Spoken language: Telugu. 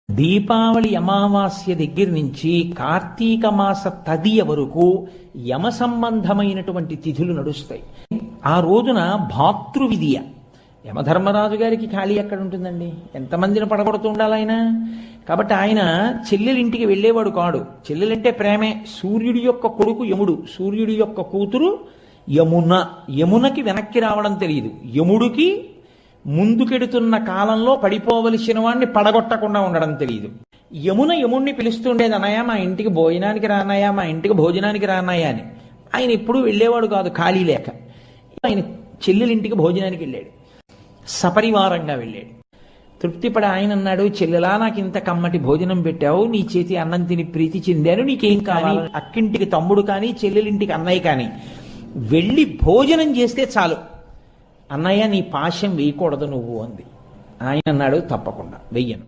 దీపావళి అమావాస్య దగ్గర నుంచి కార్తీక మాస తదియ వరకు యమ సంబంధమైనటువంటి తిథులు నడుస్తాయి. ఆ రోజున భాతృవిధియ. యమధర్మరాజు గారికి ఖాళీ ఎక్కడ ఉంటుందండి? ఎంతమందిని పడగొడుతూ ఉండాలి ఆయన? కాబట్టి ఆయన చెల్లెలింటికి వెళ్ళేవాడు కాడు. చెల్లెలంటే ప్రేమే. సూర్యుడి యొక్క కొడుకు యముడు, సూర్యుడి యొక్క కూతురు యమున. యమునకి వెనక్కి రావడం తెలియదు. యముడికి ముందుకెడుతున్న కాలంలో పడిపోవలసిన వాడిని పడగొట్టకుండా ఉండడం తెలియదు. యమున యముణ్ణి పిలుస్తుండేది, అన్నయ్య మా ఇంటికి భోజనానికి రానయ్యా, మా ఇంటికి భోజనానికి రానయ్యా అని. ఆయన ఎప్పుడూ వెళ్ళేవాడు కాదు ఖాళీ లేక. ఆయన చెల్లెలింటికి భోజనానికి వెళ్ళాడు, సపరివారంగా వెళ్ళాడు. తృప్తిపడి ఆయన అన్నాడు, చెల్లెలా నాకు ఇంత కమ్మటి భోజనం పెట్టావు, నీ చేతి అన్నం తిని ప్రీతి చెందాను, నీకేం కావాలి? అక్కింటికి తమ్ముడు కానీ చెల్లెలింటికి అన్నయ్య కానీ వెళ్ళి భోజనం చేస్తే చాలు, అన్నయ్య నీ పాశం వేయకూడదు నువ్వు అంది. ఆయన అన్నాడు, తప్పకుండా వెయ్యను.